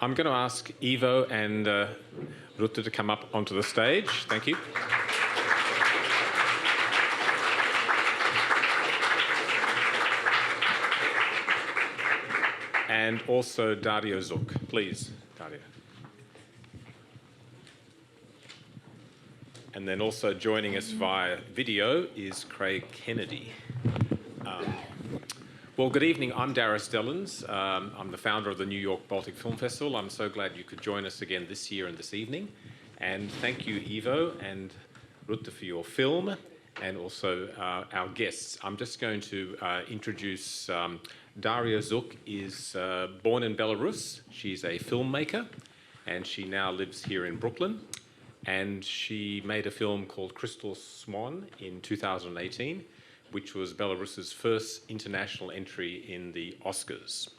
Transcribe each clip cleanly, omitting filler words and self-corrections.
I'm going to ask Ivo and Rita to come up onto the stage. Thank you. And also Darya Zhuk. Please, Darya. And then also joining us via video is Craig Kennedy. Well, good evening. I'm Darya Stellans. I'm the founder of the New York Baltic Film Festival. I'm so glad you could join us again this year and this evening. And thank you, Ivo and Rita, for your film, and also our guests. I'm just going to introduce Darya Zhuk. Is born in Belarus. She's a filmmaker, and she now lives here in Brooklyn. And she made a film called Crystal Swan in 2018, which was Belarus's first international entry in the Oscars.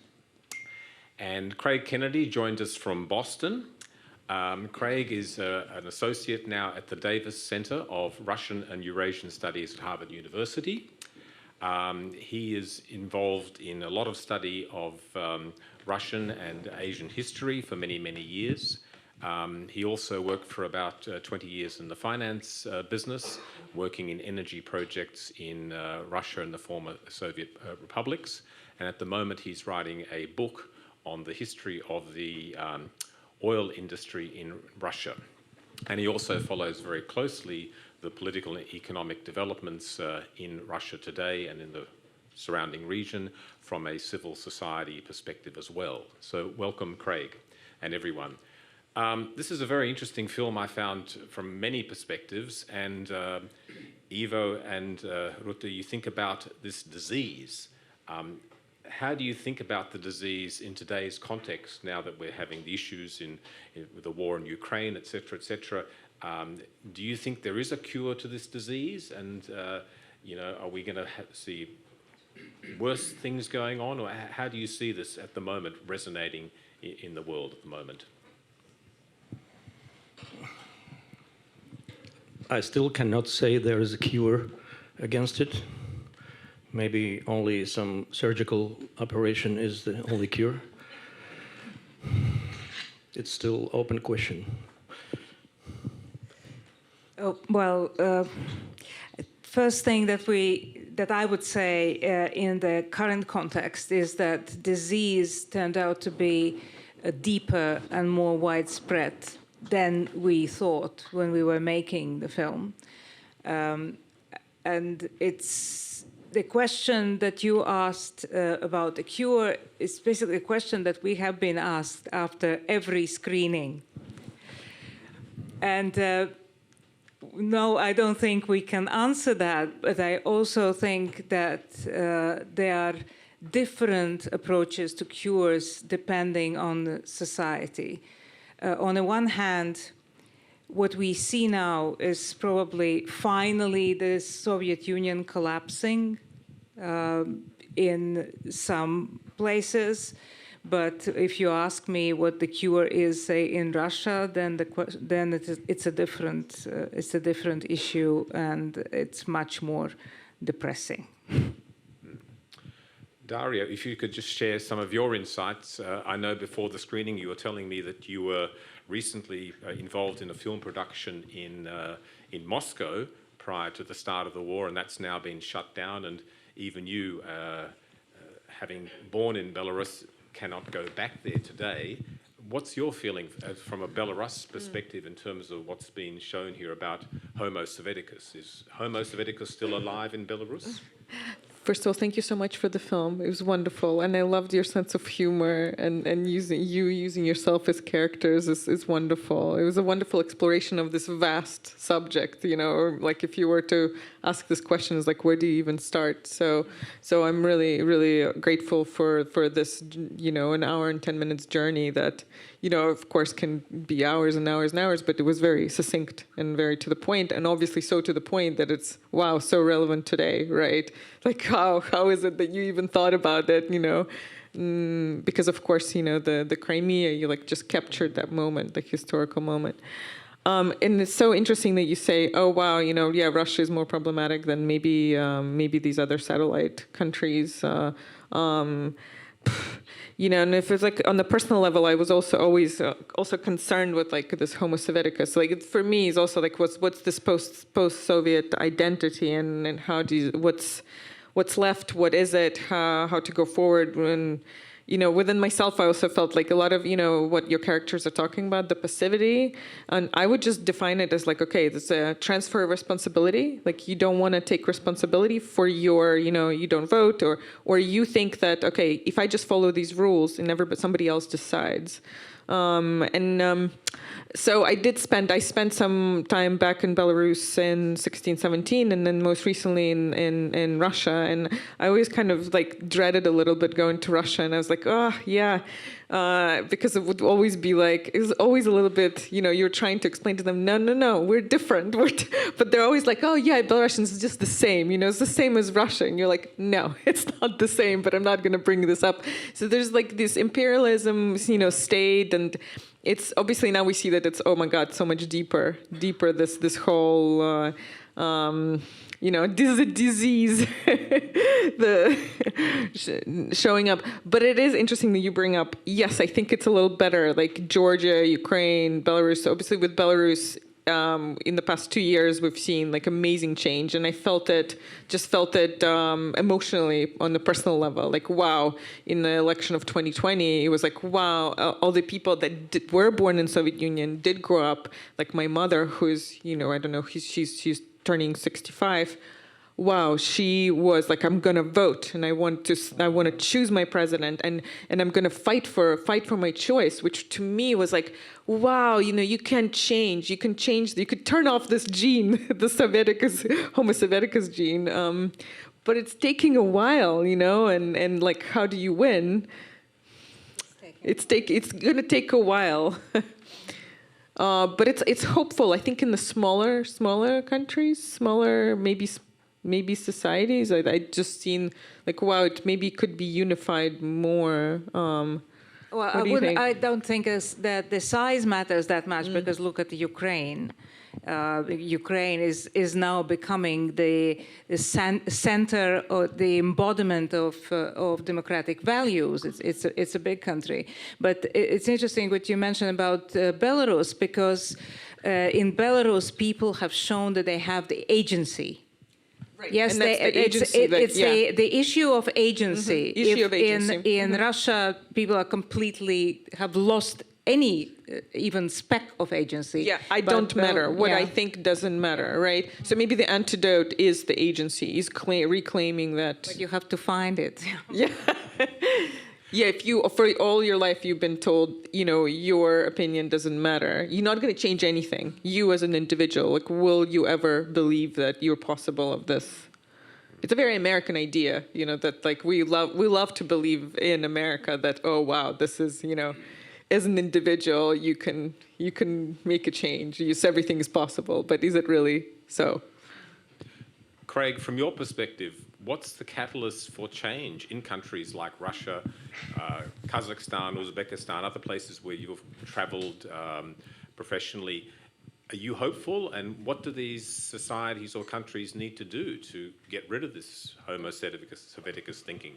And Craig Kennedy joined us from Boston. Craig is an associate now at the Davis Center of Russian and Eurasian Studies at Harvard University. He is involved in a lot of study of Russian and Asian history for many, many years. He also worked for about 20 years in the finance business, working in energy projects in Russia and the former Soviet republics. And at the moment, he's writing a book on the history of the oil industry in Russia. And he also follows very closely the political and economic developments in Russia today and in the surrounding region from a civil society perspective as well. So welcome, Craig, and everyone. This is a very interesting film I found from many perspectives, and Ivo and Rita, you think about this disease. How do you think about the disease in today's context, now that we're having the issues with the war in Ukraine, et cetera, et cetera? Do you think there is a cure to this disease? And, are we going to see worse things going on? Or how do you see this at the moment resonating in the world at the moment? I still cannot say there is a cure against it. Maybe only some surgical operation is the only cure. It's still open question. Oh, well, first thing that I would say in the current context is that disease turned out to be deeper and more widespread than we thought when we were making the film. And it's the question that you asked about the cure is basically a question that we have been asked after every screening. And no, I don't think we can answer that, but I also think that there are different approaches to cures depending on the society. On the one hand, what we see now is probably finally the Soviet Union collapsing in some places. But if you ask me what the cure is, say, in Russia, then it's a different issue, and it's much more depressing. Darya, if you could just share some of your insights. I know before the screening you were telling me that you were recently involved in a film production in Moscow prior to the start of the war, and that's now been shut down. And even you, having born in Belarus, cannot go back there today. What's your feeling from a Belarus perspective in terms of what's been shown here about Homo Sovieticus? Is Homo Sovieticus still alive in Belarus? First of all, thank you so much for the film. It was wonderful, and I loved your sense of humor, and using yourself as characters is wonderful. It was a wonderful exploration of this vast subject, or like if you were to ask this question, is like, where do you even start? So I'm really, really grateful for this, an hour and 10 minutes journey that, of course can be hours and hours and hours, but it was very succinct and very to the point, and obviously so to the point that it's, wow, so relevant today, right? Like, how is it that you even thought about that, because of course, the Crimea, you like just captured that moment, the historical moment. And it's so interesting that you say, oh, wow, Russia is more problematic than maybe these other satellite countries. you know, and if it's like on the personal level, I was also always also concerned with like this Homo Sovieticus. Like for me, it's also like what's this post-Soviet identity, and how do you, what's left, what is it, how to go forward. When, you know, within myself, I also felt like a lot of, you know, what your characters are talking about, the passivity, and I would just define it as like, okay, there's a transfer of responsibility. Like you don't want to take responsibility for your, you know, you don't vote, or you think that, okay, if I just follow these rules and somebody else decides. So I spent some time back in Belarus in 16, 17, and then most recently in Russia. And I always kind of like dreaded a little bit going to Russia. And I was like, oh, yeah, because it would always be like, it was always a little bit, you know, you're trying to explain to them, no, we're different. But they're always like, oh, yeah, Belarusians is just the same. You know, it's the same as Russia. And you're like, no, it's not the same, but I'm not going to bring this up. So there's like this imperialism, you know, state, and it's obviously now we see that it's, oh my God, so much deeper this whole, you know, this is a disease, showing up. But it is interesting that you bring up, yes, I think it's a little better, like Georgia, Ukraine, Belarus. Obviously with Belarus, in the past 2 years, we've seen like amazing change, and I felt it emotionally on the personal level. Like, wow, in the election of 2020, it was like, wow, all the people that were born in Soviet Union did grow up. Like my mother, who's, you know, I don't know, she's turning 65. Wow, she was like, I'm gonna vote, and I want to choose my president, and I'm gonna fight for my choice, which to me was like, wow, you know, you can change, you could turn off this gene, the Homo Sovieticus gene, but it's taking a while, you know, and like, how do you win? It's gonna take a while. But it's hopeful. I think in the smaller countries, maybe societies, I just seen like, wow, it maybe could be unified more. Well, I don't think that the size matters that much, because look at Ukraine. Ukraine is now becoming the center or the embodiment of democratic values. It's a big country, but it's interesting what you mentioned about Belarus, because in Belarus people have shown that they have the agency. Right. Yes, it's the issue of agency. Mm-hmm. Issue of agency. In Russia, people are have lost any even speck of agency. Yeah, I don't matter. What I think doesn't matter, right? So maybe the antidote is the agency, is reclaiming that. But you have to find it. Yeah. Yeah, if you, for all your life, you've been told, you know, your opinion doesn't matter, you're not going to change anything. You as an individual, like, will you ever believe that you're possible of this? It's a very American idea, you know, that like we love to believe in America that, oh, wow, this is, you know, as an individual, you can make a change. Yes, everything is possible, but is it really so? Craig, from your perspective, what's the catalyst for change in countries like Russia, Kazakhstan, Uzbekistan, other places where you've traveled professionally? Are you hopeful? And what do these societies or countries need to do to get rid of this Homo Sovieticus thinking?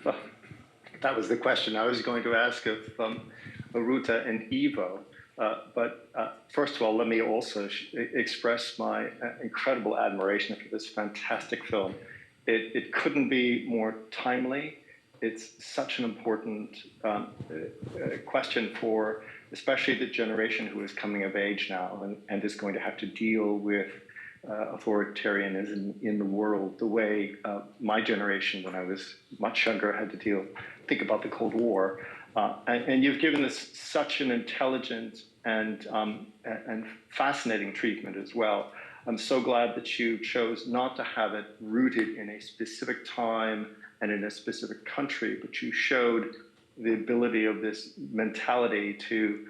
Well, that was the question I was going to ask of Rita and Ivo. But first of all, let me also express my incredible admiration for this fantastic film. It couldn't be more timely. It's such an important question for especially the generation who is coming of age now and is going to have to deal with authoritarianism in the world the way my generation, when I was much younger, had to think about the Cold War. And you've given this such an intelligent and fascinating treatment as well. I'm so glad that you chose not to have it rooted in a specific time and in a specific country, but you showed the ability of this mentality to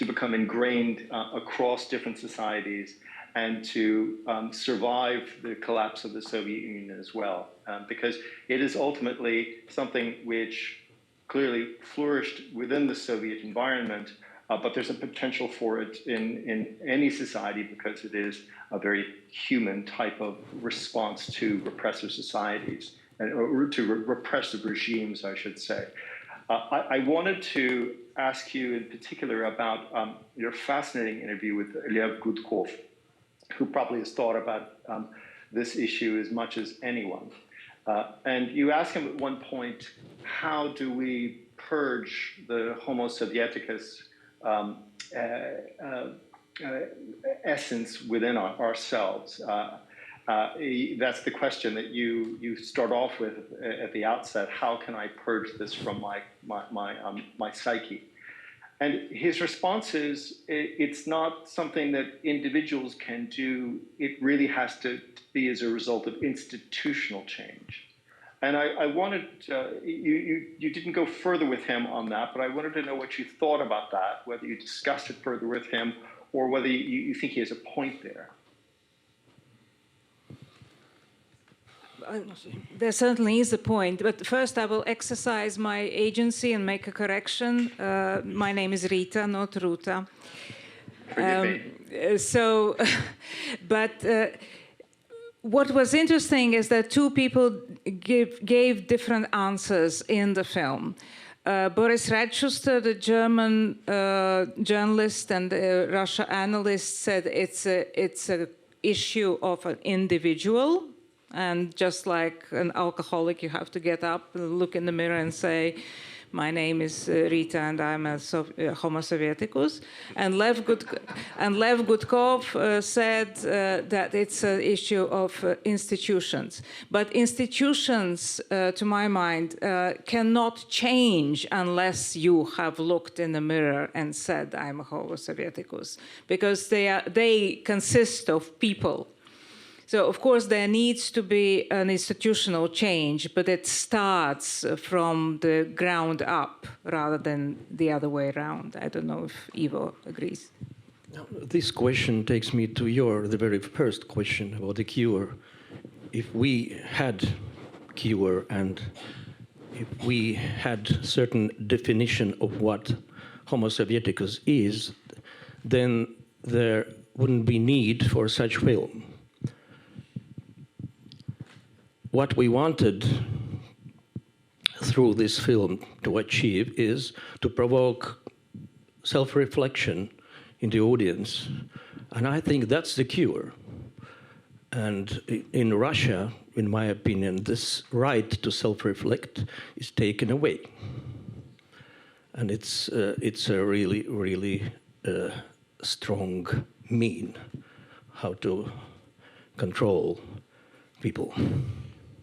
become ingrained across different societies and to survive the collapse of the Soviet Union as well, because it is ultimately something which clearly flourished within the Soviet environment, but there's a potential for it in any society because it is a very human type of response to repressive societies. or to repressive regimes, I should say. I wanted to ask you in particular about your fascinating interview with Lev Gudkov, who probably has thought about this issue as much as anyone. And you asked him at one point, how do we purge the Homo Sovieticus essence within ourselves? That's the question that you start off with at the outset. How can I purge this from my psyche? And his response is, it's not something that individuals can do. It really has to be as a result of institutional change. And I wanted, you didn't go further with him on that, but I wanted to know what you thought about that, whether you discussed it further with him, or whether you think he has a point there. There certainly is a point, but first I will exercise my agency and make a correction. My name is Rita, not Ruta. What was interesting is that two people gave different answers in the film. Boris Redschuster, the German journalist and Russia analyst, said it's an issue of an individual. And just like an alcoholic, you have to get up, look in the mirror and say, my name is Rita and I'm a Homo Sovieticus. And Lev Gudkov said that it's an issue of institutions. But institutions, to my mind, cannot change unless you have looked in the mirror and said, I'm a Homo Sovieticus. Because they consist of people. So, of course, there needs to be an institutional change, but it starts from the ground up rather than the other way around. I don't know if Ivo agrees. Now, this question takes me to the very first question about the cure. If we had cure and if we had certain definition of what Homo Sovieticus is, then there wouldn't be need for such film. What we wanted through this film to achieve is to provoke self-reflection in the audience. And I think that's the cure. And in Russia, in my opinion, this right to self-reflect is taken away. And it's a really, really strong mean how to control people.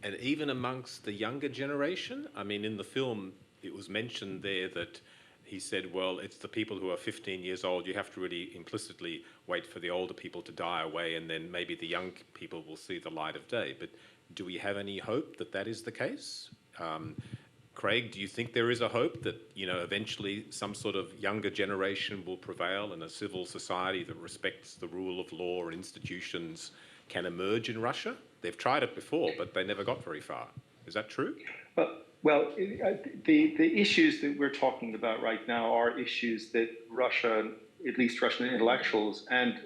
And even amongst the younger generation, I mean, in the film, it was mentioned there that he said, well, it's the people who are 15 years old. You have to really implicitly wait for the older people to die away, and then maybe the young people will see the light of day. But do we have any hope that that is the case? Craig, do you think there is a hope that, eventually some sort of younger generation will prevail and a civil society that respects the rule of law and institutions can emerge in Russia? They've tried it before, but they never got very far. Is that true? Well, the issues that we're talking about right now are issues that Russia, at least Russian intellectuals, and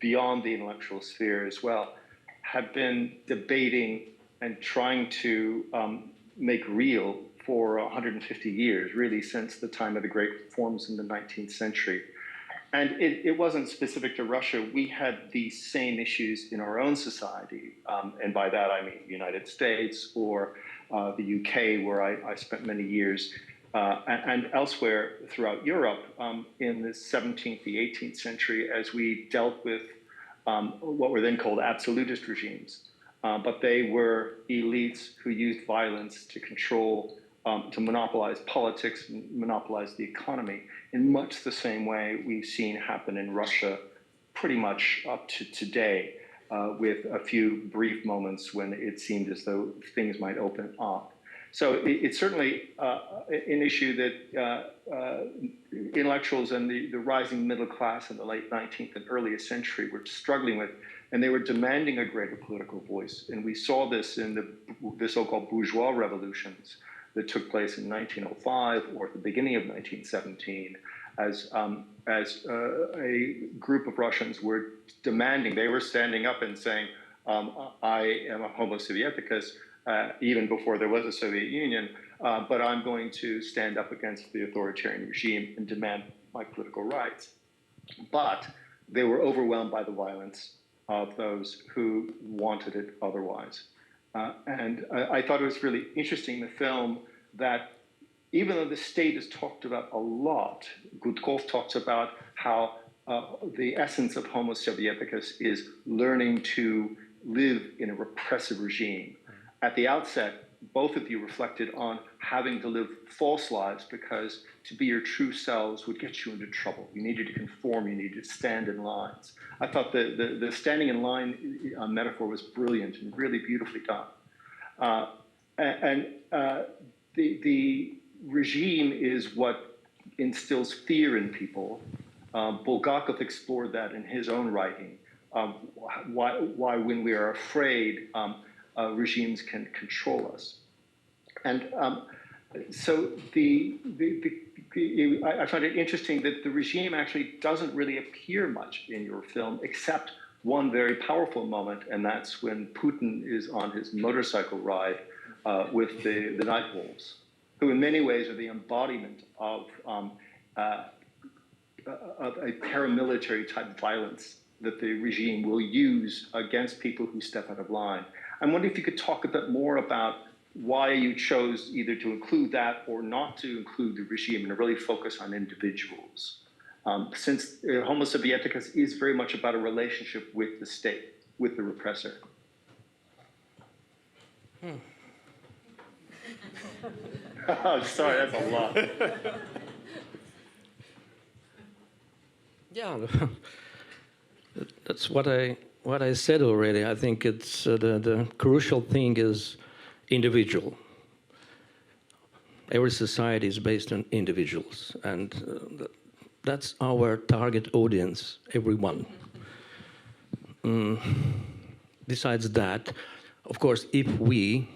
beyond the intellectual sphere as well, have been debating and trying to make real for 150 years, really since the time of the great reforms in the 19th century. And it wasn't specific to Russia. We had these same issues in our own society. And by that, I mean the United States or the UK, where I spent many years, and elsewhere throughout Europe in the 17th, the 18th century, as we dealt with what were then called absolutist regimes. But they were elites who used violence to control, to monopolize politics, and monopolize the economy, in much the same way we've seen happen in Russia pretty much up to today, with a few brief moments when it seemed as though things might open up. So it's certainly an issue that intellectuals and the rising middle class in the late 19th and earliest century were struggling with, and they were demanding a greater political voice. And we saw this in the so-called bourgeois revolutions that took place in 1905 or at the beginning of 1917, as a group of Russians were demanding, they were standing up and saying, I am a Homo Sovieticus, even before there was a Soviet Union, but I'm going to stand up against the authoritarian regime and demand my political rights. But they were overwhelmed by the violence of those who wanted it otherwise. And I thought it was really interesting in the film that even though the state is talked about a lot, Gudkov talks about how the essence of Homo Sovieticus is learning to live in a repressive regime. At the outset, both of you reflected on having to live false lives because to be your true selves would get you into trouble. You needed to conform, you needed to stand in lines. I thought the standing in line metaphor was brilliant and really beautifully done. The regime is what instills fear in people. Bulgakov explored that in his own writing, why when we are afraid, regimes can control us. And so I find it interesting that the regime actually doesn't really appear much in your film, except one very powerful moment, and that's when Putin is on his motorcycle ride with the night wolves, who in many ways are the embodiment of a paramilitary type violence that the regime will use against people who step out of line. I'm wondering if you could talk a bit more about why you chose either to include that or not to include the regime and really focus on individuals. Since Homo Sovieticus is very much about a relationship with the state, with the repressor. I'm sorry, that's a lot. Yeah, that's what I said already. I think it's the crucial thing is individual. Every society is based on individuals, and that's our target audience, everyone. Besides that, of course, if we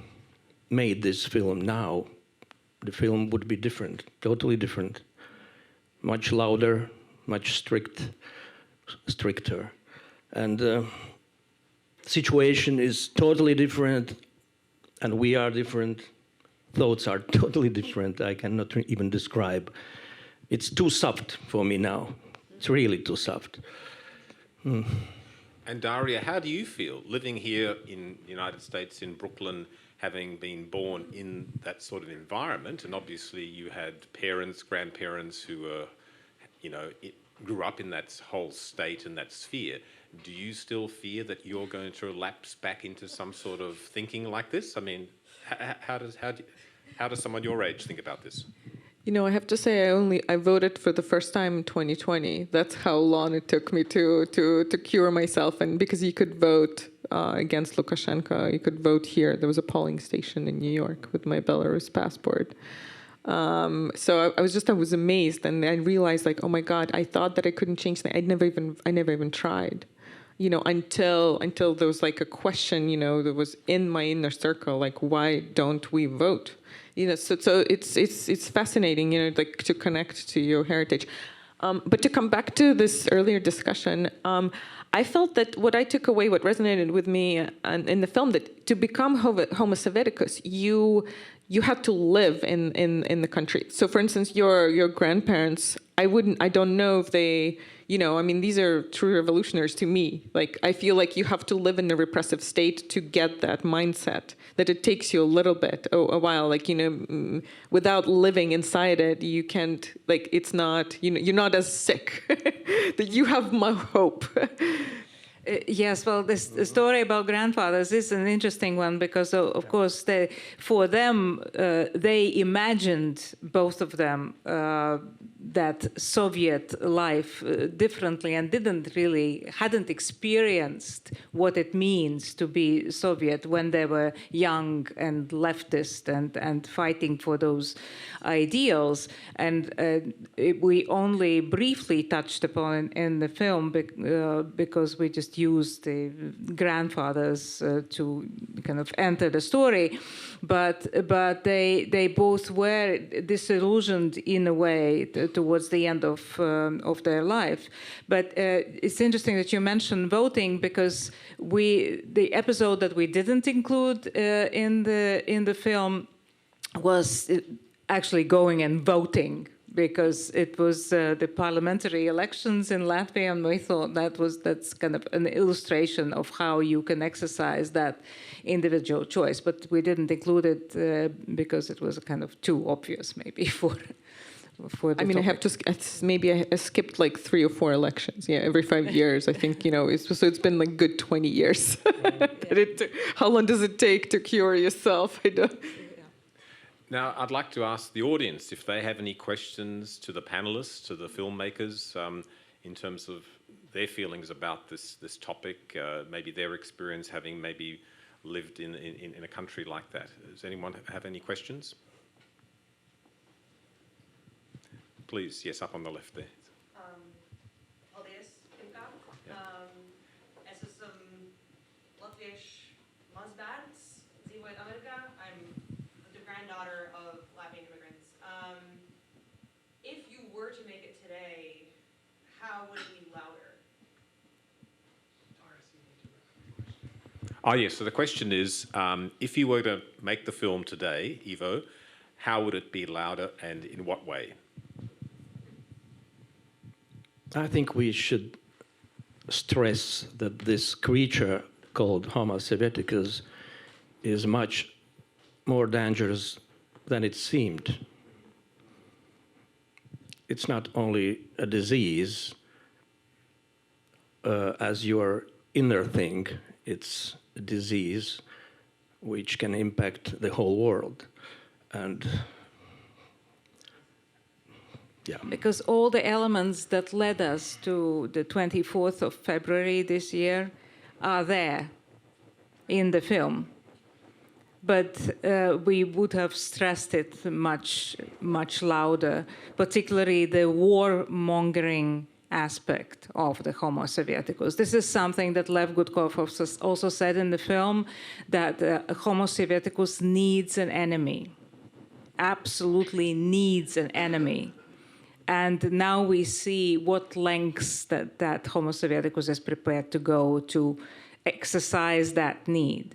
made this film now, the film would be different, totally different, much louder, much stricter. And the situation is totally different, and we are different. Thoughts are totally different. I cannot even describe. It's too soft for me now. It's really too soft. And Darya, how do you feel living here in the United States, in Brooklyn, having been born in that sort of environment? And obviously you had parents, grandparents who were, grew up in that whole state and that sphere. Do you still fear that you're going to lapse back into some sort of thinking like this? I mean, how does someone your age think about this? I have to say I voted for the first time in 2020. That's how long it took me to cure myself. And because you could vote against Lukashenko, you could vote here. There was a polling station in New York with my Belarus passport. So I was amazed, and I realized, like, oh my God, I thought that I couldn't change things. I never even tried, until there was like a question, that was in my inner circle, like, why don't we vote? So it's fascinating, like to connect to your heritage. But to come back to this earlier discussion, I felt that what I took away, what resonated with me in the film, that to become Homo Sovieticus, you had to live in the country. So, for instance, your grandparents, I don't know if they, these are true revolutionaries to me. Like, I feel like you have to live in a repressive state to get that mindset, that it takes you a little bit, a while, like, without living inside it, you can't, like, it's not, you're not as sick, that you have more hope. Yes, well, the story about grandfathers is an interesting one because, of course, for them, they imagined, both of them, that Soviet life differently and hadn't experienced what it means to be Soviet when they were young and leftist and fighting for those ideals. And we only briefly touched upon in the film because we just just used the grandfathers to kind of enter the story, but they both were disillusioned in a way towards the end of their life. But it's interesting that you mentioned voting, because the episode that we didn't include in the film was actually going and voting, because it was the parliamentary elections in Latvia, and we thought that's kind of an illustration of how you can exercise that individual choice. But we didn't include it because it was kind of too obvious, maybe for the I mean, topic. I skipped like 3 or 4 elections. Yeah, every 5 years, I think, so it's been like good 20 years. How long does it take to cure yourself? I don't. Now, I'd like to ask the audience if they have any questions to the panelists, to the filmmakers, in terms of their feelings about this topic, maybe their experience having maybe lived in a country like that. Does anyone have any questions? Please, yes, up on the left there. Paldies, pirmkārt. Es esmu latviešu mazbērns, dzīvoju Amerikā. I'm the granddaughter of Latvian immigrants. If you were to make it today, how would it be louder? Yes, so the question is, if you were to make the film today, Ivo, how would it be louder and in what way? I think we should stress that this creature called Homo Sovieticus is much more dangerous than it seemed. It's not only a disease as your inner thing, it's a disease which can impact the whole world. And yeah. Because all the elements that led us to the 24th of February this year are there in the film. But we would have stressed it much, much louder, particularly the warmongering aspect of the Homo Sovieticus. This is something that Lev Gudkov also said in the film, that Homo Sovieticus needs an enemy, absolutely needs an enemy. And now we see what lengths that Homo Sovieticus is prepared to go to exercise that need.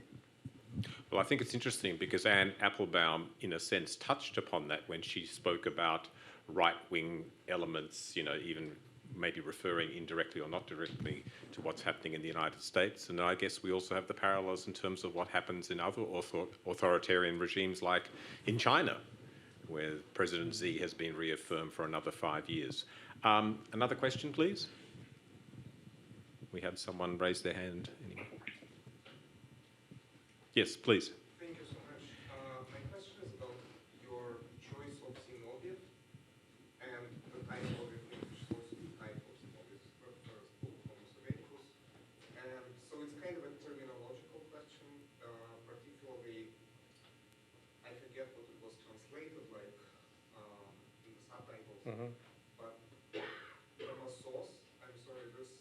Well, I think it's interesting because Anne Applebaum, in a sense, touched upon that when she spoke about right-wing elements, even maybe referring indirectly or not directly to what's happening in the United States. And I guess we also have the parallels in terms of what happens in other authoritarian regimes, like in China, where President Xi has been reaffirmed for another 5 years. Another question, please? We had someone raise their hand. Anyway. Yes, please. Thank you so much. My question is about your choice of synovium and the type of your film, which is also the type of synovium, first Homo Sovieticus. And so it's kind of a terminological question, particularly, I forget what it was translated like in the subtitles, but Homo Sos, I'm sorry, this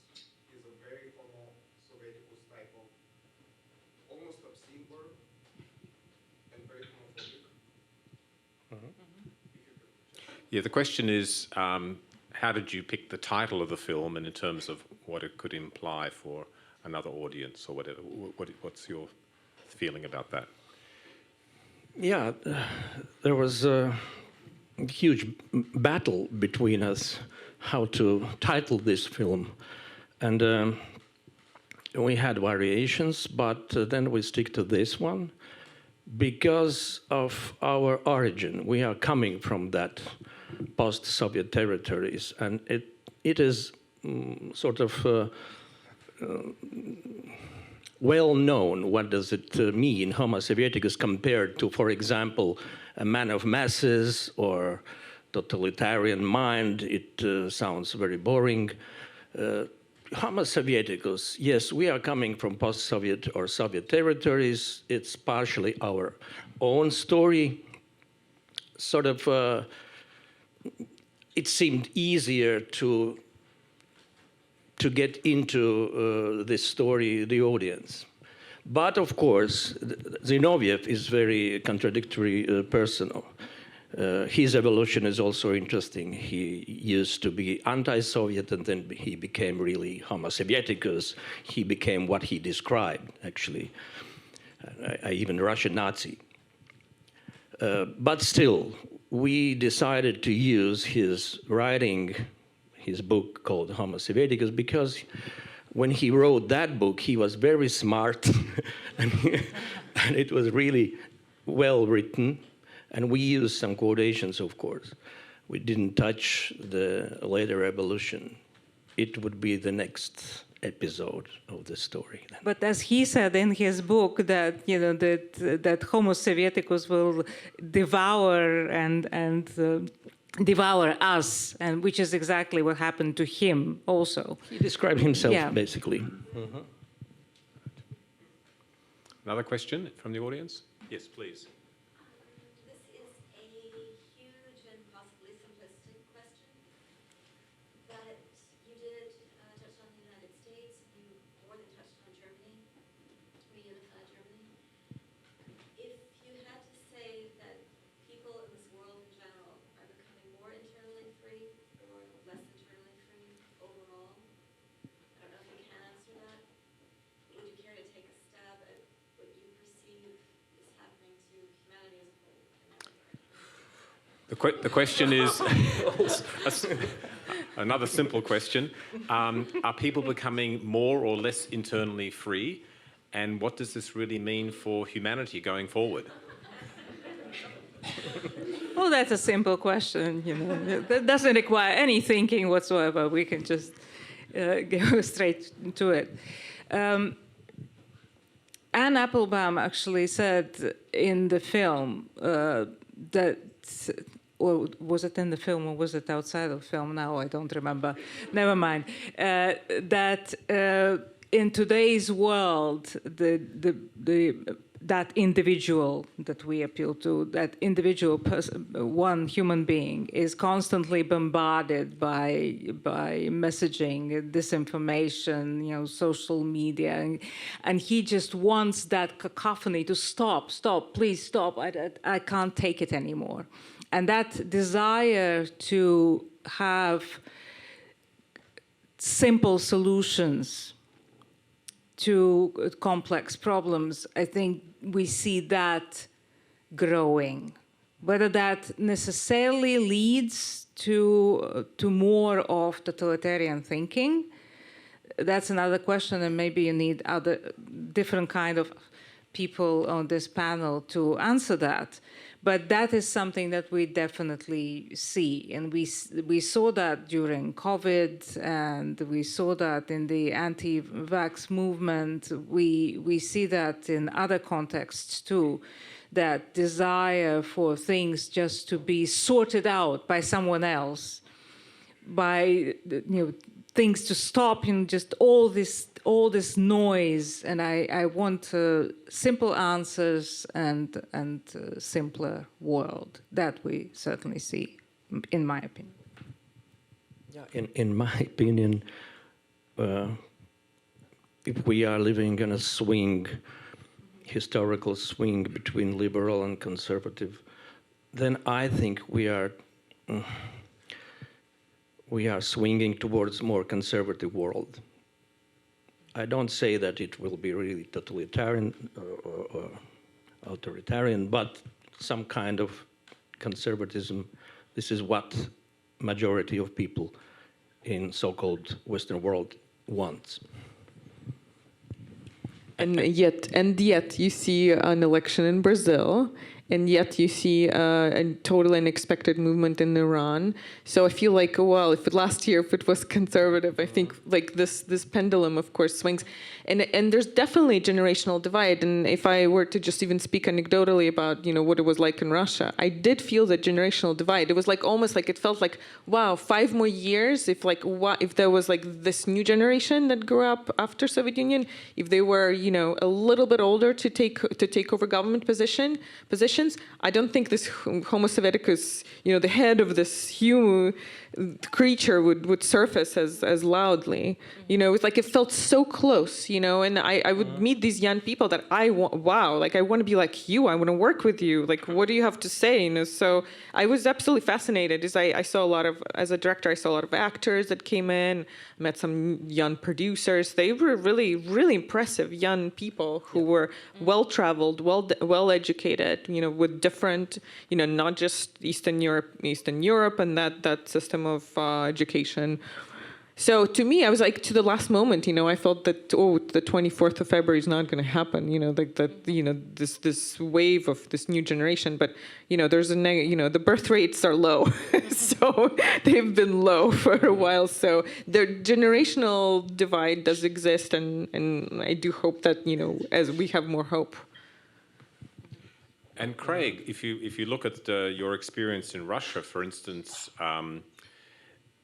is a very Homo Sovieticus type of almost obscene word and very homophobic. Yeah, the question is, how did you pick the title of the film, and in terms of what it could imply for another audience or whatever? What's your feeling about that? Yeah, there was a huge battle between us how to title this film. And we had variations, but then we stick to this one because of our origin. We are coming from that post-Soviet territories, and it is sort of well known what does it mean, Homo Sovieticus, compared to, for example, a man of masses or totalitarian mind. It sounds very boring. Homo Sovieticus, yes, we are coming from post-Soviet or Soviet territories. It's partially our own story. Sort of, it seemed easier to to get into this story, the audience. But of course, Zinoviev is very contradictory person. His evolution is also interesting. He used to be anti-Soviet, and then he became really Homo Sovieticus. He became what he described, actually, even Russian Nazi. But still, we decided to use his writing, his book called Homo Sovieticus, because when he wrote that book, he was very smart, and it was really well written. And we used some quotations, of course. We didn't touch the later evolution. It would be the next episode of the story. But as he said in his book, that that Homo Sovieticus will devour and devour us, and which is exactly what happened to him also. He described himself, basically. Mm-hmm. Another question from the audience? Yes, please. The question is, another simple question, are people becoming more or less internally free? And what does this really mean for humanity going forward? Well, that's a simple question, That doesn't require any thinking whatsoever. We can just go straight to it. Anne Applebaum actually said in the film that, or was it in the film or was it outside of the film? Now I don't remember. Never mind. That in today's world, that individual that we appeal to, that individual person, one human being, is constantly bombarded by messaging, disinformation, social media, and he just wants that cacophony to stop, please stop. I can't take it anymore. And that desire to have simple solutions to complex problems, I think we see that growing. Whether that necessarily leads to more of totalitarian thinking, that's another question, and maybe you need different kind of people on this panel to answer that. But that is something that we definitely see. And we saw that during COVID, and we saw that in the anti-vax movement. We see that in other contexts too, that desire for things just to be sorted out by someone else, by things to stop, just all this noise, and I want simple answers and simpler world. That we certainly see, in my opinion. Yeah, in my opinion, if we are living in a historical swing between liberal and conservative, then I think we are swinging towards more conservative world. I don't say that it will be really totalitarian or authoritarian, but some kind of conservatism. This is what majority of people in so-called Western world wants. And yet you see an election in Brazil, and yet you see a totally unexpected movement in Iran. So I feel like, well, if last year if it was conservative, I think like this pendulum, of course, swings. And there's definitely a generational divide. And if I were to just even speak anecdotally about, what it was like in Russia, I did feel that generational divide. It was like almost like it felt like, wow, 5 more years. If there was like this new generation that grew up after Soviet Union, if they were, a little bit older to take over government positions, generations, I don't think this Homo Sovieticus, the head of this human creature would surface as loudly. It's like it felt so close, and I would meet these young people that I want to be like you. I want to work with you. Like, what do you have to say? So I was absolutely fascinated. I saw a lot of, as a director, I saw a lot of actors that came in, met some young producers. They were really, really impressive young people who were well-traveled, well-educated, with different, not just Eastern Europe and that system of education. So to me, I was like, to the last moment, I felt that, the 24th of February is not going to happen, this wave of this new generation. But, there's the birth rates are low. So they've been low for a while. So the generational divide does exist. And I do hope that, as we have more hope. And Craig, if you look at your experience in Russia, for instance,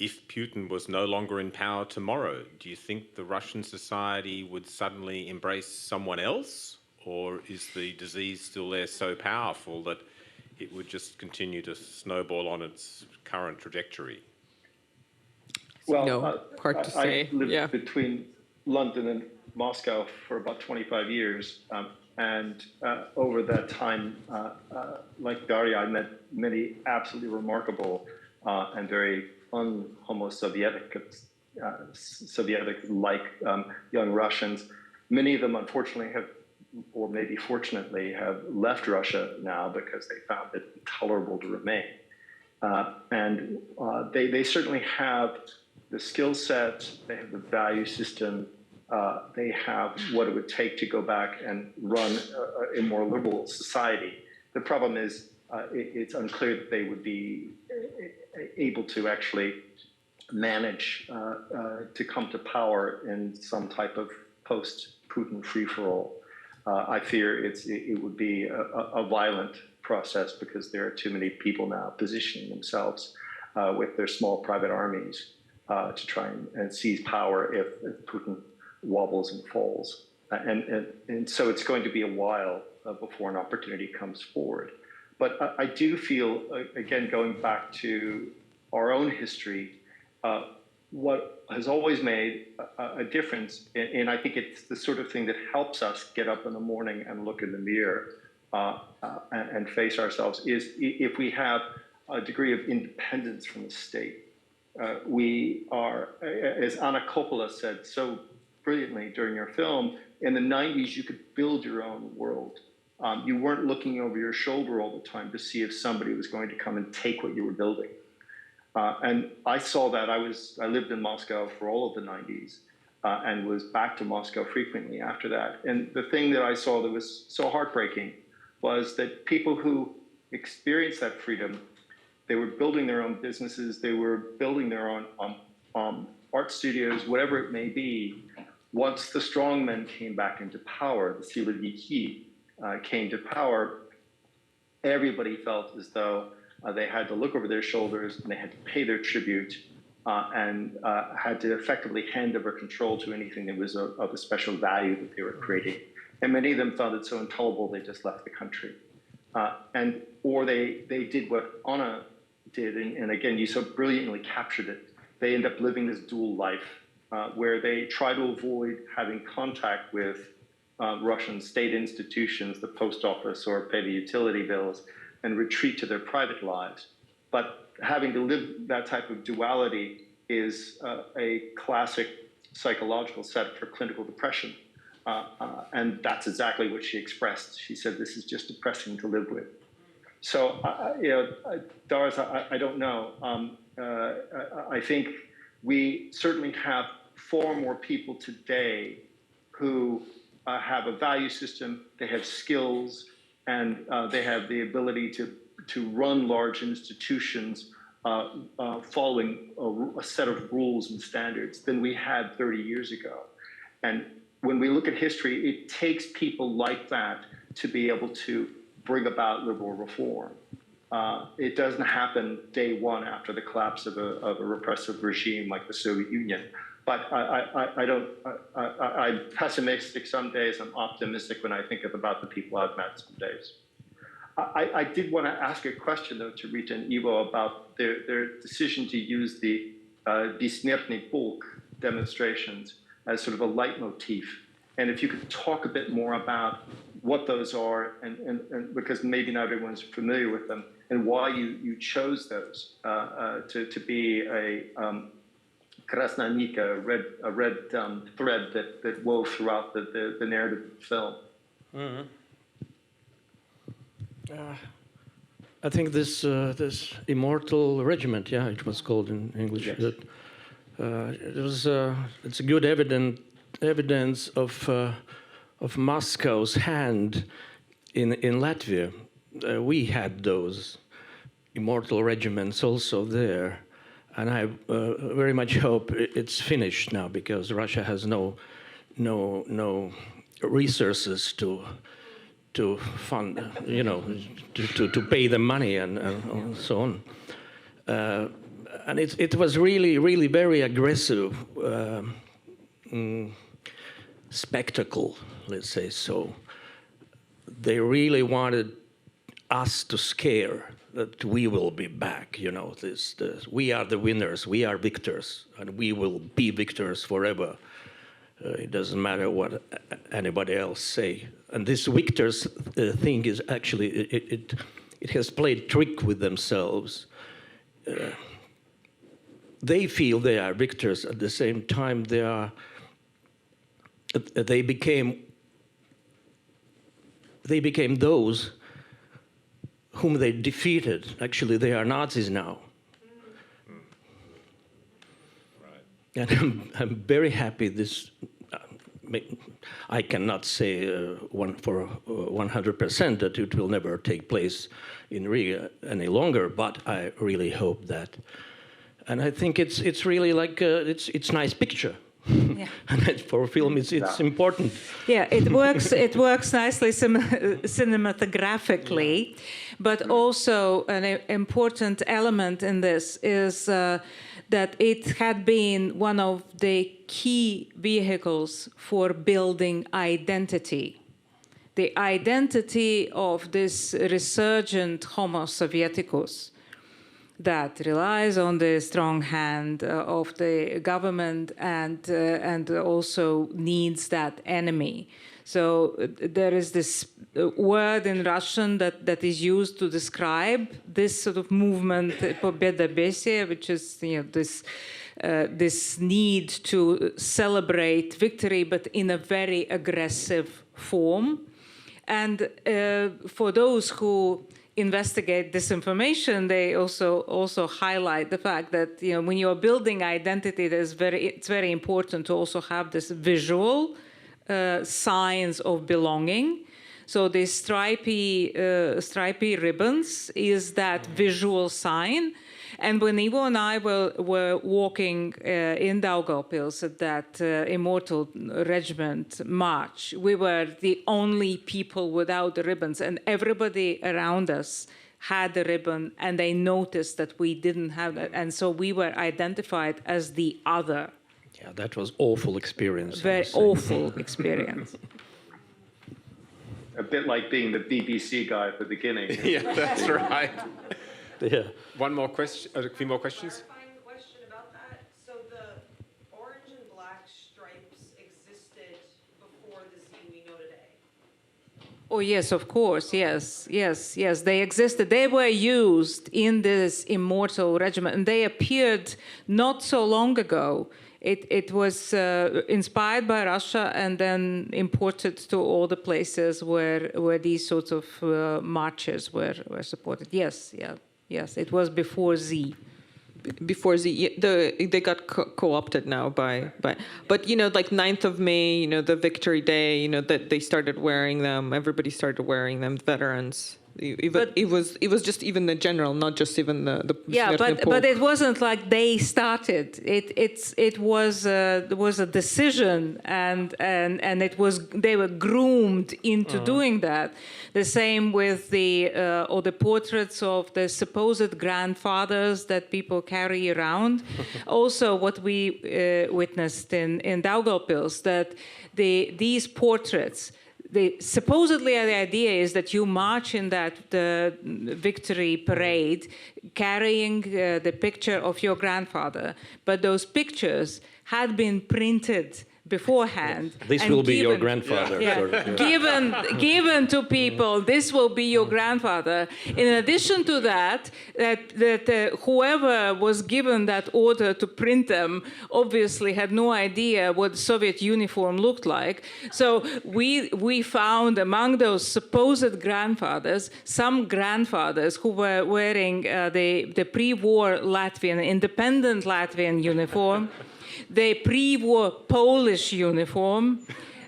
if Putin was no longer in power tomorrow, do you think the Russian society would suddenly embrace someone else? Or is the disease still there so powerful that it would just continue to snowball on its current trajectory? Well, hard to say. I lived between London and Moscow for about 25 years. And over that time, like Darya, I met many absolutely remarkable and very un-Homo Sovieticics, Soviet-like young Russians. Many of them, unfortunately, have, or maybe fortunately, have left Russia now because they found it intolerable to remain. And they certainly have the skill set, they have the value system, they have what it would take to go back and run a more liberal society. The problem is it's unclear that they would be able to actually manage to come to power in some type of post-Putin free-for-all. I fear it would be a violent process because there are too many people now positioning themselves with their small private armies to try and seize power if Putin wobbles and falls. And so it's going to be a while before an opportunity comes forward. But I do feel, again, going back to our own history, what has always made a difference, and I think it's the sort of thing that helps us get up in the morning and look in the mirror and face ourselves, is if we have a degree of independence from the state. We are, as Anna Coppola said so brilliantly during your film, in the 90s, you could build your own world. You weren't looking over your shoulder all the time to see if somebody was going to come and take what you were building. And I saw that. I lived in Moscow for all of the 90s and was back to Moscow frequently after that. And the thing that I saw that was so heartbreaking was that people who experienced that freedom, they were building their own businesses, they were building their own art studios, whatever it may be. Once the strongmen came back into power, the siloviki came to power, everybody felt as though they had to look over their shoulders and they had to pay their tribute and had to effectively hand over control to anything that was of a special value that they were creating. And many of them found it so intolerable they just left the country. Or they did what Anna did, and again, you so brilliantly captured it. They end up living this dual life where they try to avoid having contact with Russian state institutions, the post office, or pay the utility bills, and retreat to their private lives. But having to live that type of duality is a classic psychological setup for clinical depression. And that's exactly what she expressed. She said, this is just depressing to live with. So, Doris, I don't know. I think we certainly have far more people today who have a value system, they have skills, and they have the ability to run large institutions following a set of rules and standards than we had 30 years ago. And when we look at history, it takes people like that to be able to bring about liberal reform. It doesn't happen day one after the collapse of a repressive regime like the Soviet Union. But I'm pessimistic some days, I'm optimistic when I think about the people I've met some days. I did want to ask a question, though, to Rita and Ivo about their decision to use the Besmертный полк demonstrations as sort of a leitmotif. And if you could talk a bit more about what those are, and because maybe not everyone's familiar with them, and why you chose those to be a krasная nitka, a red thread that wove throughout the narrative of the film. Mm-hmm. I think this immortal regiment, yeah, it was called in English. Yes. It's a good evidence of Moscow's hand in Latvia. We had those immortal regiments also there, and I very much hope it's finished now, because Russia has no resources to fund, to pay the money and so on. And it was really very aggressive spectacle, let's say so. They really wanted us to scare that we will be back, we are the winners, we are victors, and we will be victors forever. It doesn't matter what anybody else say. And this victors thing is actually, it has played trick with themselves. They feel they are victors. At the same time, they became those whom they defeated. Actually, they are Nazis now. Right. And I'm very happy this. I cannot say for 100% that it will never take place in Riga any longer, but I really hope that. And I think it's really like it's nice picture. Yeah. And for film, it's important. Yeah, it works. It works nicely cinematographically, but also an important element in this is that it had been one of the key vehicles for building identity. The identity of this resurgent Homo Sovieticus that relies on the strong hand of the government and also needs that enemy. So there is this word in Russian that is used to describe this sort of movement, победобесие, which is this need to celebrate victory, but in a very aggressive form. And for those who investigate this information, they also highlight the fact that when you are building identity, it's very important to also have this visual signs of belonging. So the stripy ribbons is that visual sign. And when Ivo and I were walking in Daugavpils at that Immortal Regiment march, we were the only people without the ribbons, and everybody around us had the ribbon, and they noticed that we didn't have that, and so we were identified as the other. Yeah, that was awful experience. Very awful experience. A bit like being the BBC guy at the beginning. Yeah, that's right. Yeah. One more question, a few more questions? Clarifying question about that. So the orange and black stripes existed before the Z we know today? Oh, yes, of course. Yes. They existed. They were used in this Immortal Regiment, and they appeared not so long ago. It was inspired by Russia and then imported to all the places where these sorts of marches were supported. Yes, it was before Z. Before Z, they got co-opted now by, but like 9th of May, the Victory Day, that they started wearing them. Everybody started wearing them. Veterans. It was just even the general, not just even the yeah, but it wasn't like they started. It was a decision, and they were groomed into doing that. The same with the portraits of the supposed grandfathers that people carry around. Also, what we witnessed in Daugavpils, that these portraits, supposedly the idea is that you march in that victory parade carrying the picture of your grandfather, but those pictures had been printed beforehand. This and will be your grandfather. Yeah, Sort of, yeah. given to people, this will be your grandfather. In addition to that, whoever was given that order to print them obviously had no idea what the Soviet uniform looked like. So we found among those supposed grandfathers, some grandfathers who were wearing the pre-war Latvian, independent Latvian uniform, the pre-war Polish uniform.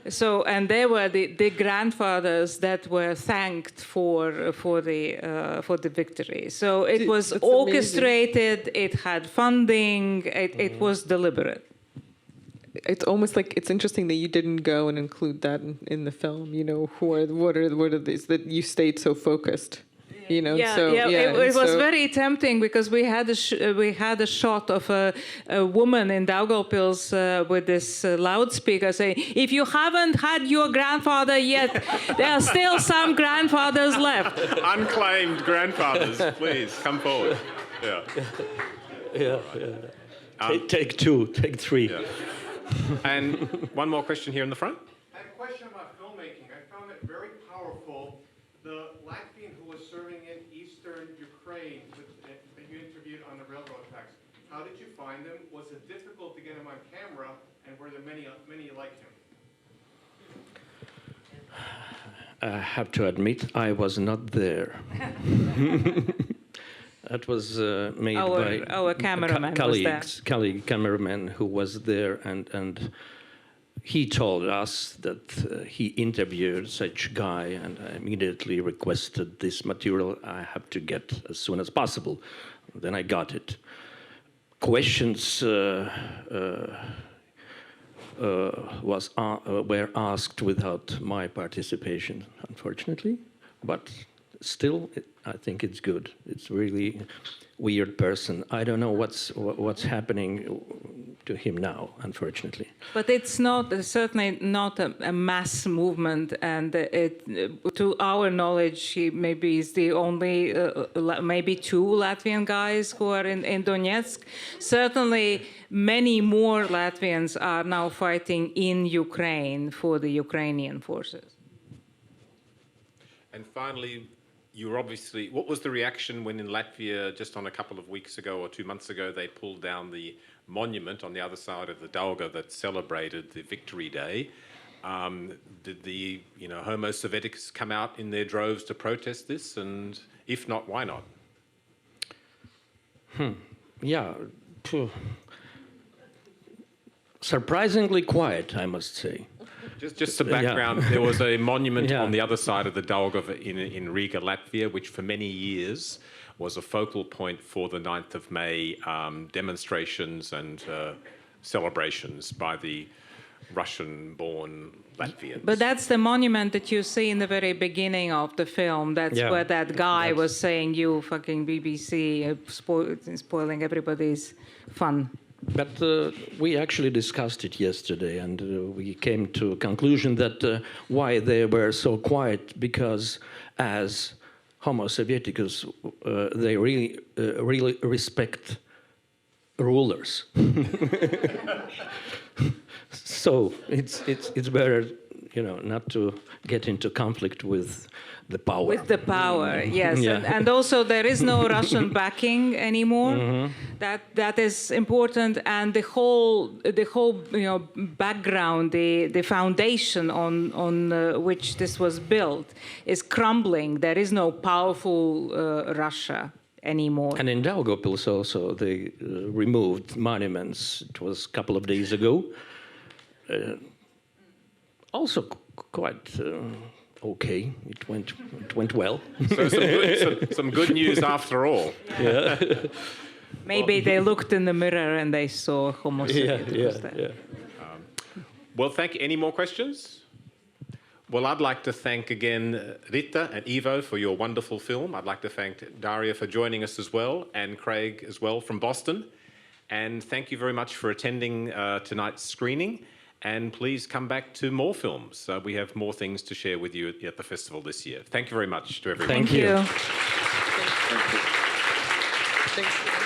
So, and they were the grandfathers that were thanked for the victory. So it was orchestrated. It had funding. It was deliberate. It's almost like it's interesting that you didn't go and include that in the film. You know, what are these that you stayed so focused. You know, it was very tempting because we had a shot of a woman in Daugavpils with this loudspeaker saying, "If you haven't had your grandfather yet, there are still some grandfathers left." Unclaimed grandfathers, please come forward. Take two, take three. Yeah. And one more question here in the front. I have a question about filmmaking. I found it very powerful. The Latvian who was serving in eastern Ukraine that you interviewed on the railroad tracks, how did you find him? Was it difficult to get him on camera? And were there many like him? I have to admit, I was not there. That was made by our cameraman colleague cameraman who was there, and he told us that he interviewed such guy, and I immediately requested this material I have to get as soon as possible. Then I got it. Questions were asked without my participation, unfortunately, but still, I think it's good. It's really weird person. I don't know what's happening to him now, unfortunately. But it's certainly not a mass movement, and to our knowledge, he maybe is the only, maybe two Latvian guys who are in Donetsk. Certainly, many more Latvians are now fighting in Ukraine for the Ukrainian forces. And finally, what was the reaction when in Latvia, just on a couple of weeks ago or 2 months ago, they pulled down the monument on the other side of the Dauga that celebrated the Victory Day? Did the HOMO SOVIETICUS come out in their droves to protest this? And if not, why not? Yeah. Surprisingly quiet, I must say. Just some background, there was a monument on the other side of the Dauga in Riga, Latvia, which for many years was a focal point for the 9th of May demonstrations and celebrations by the Russian-born Latvians. But that's the monument that you see in the very beginning of the film. That's where that guy was saying, "You fucking BBC, spoiling everybody's fun." But we actually discussed it yesterday, and we came to a conclusion that why they were so quiet, because as HOMO SOVIETICUS, they really respect rulers. So it's better, not to get into conflict with the power. With the power, yes. Yeah. And also there is no Russian backing anymore. Mm-hmm. That is important, and the whole background, the foundation on which this was built is crumbling. There is no powerful Russia anymore. And in Daugavpils also they removed monuments. It was a couple of days ago. Also quite okay. It went well. So some good news after all. Yeah. Maybe they looked in the mirror and they saw HOMO SOVIETICUS there. Yeah. Well, thank you. Any more questions? Well, I'd like to thank again Rita and Ivo for your wonderful film. I'd like to thank Darya for joining us as well, and Craig as well from Boston. And thank you very much for attending tonight's screening. And please come back to more films. We have more things to share with you at the festival this year. Thank you very much to everyone. Thank you. Thank you. Thank you.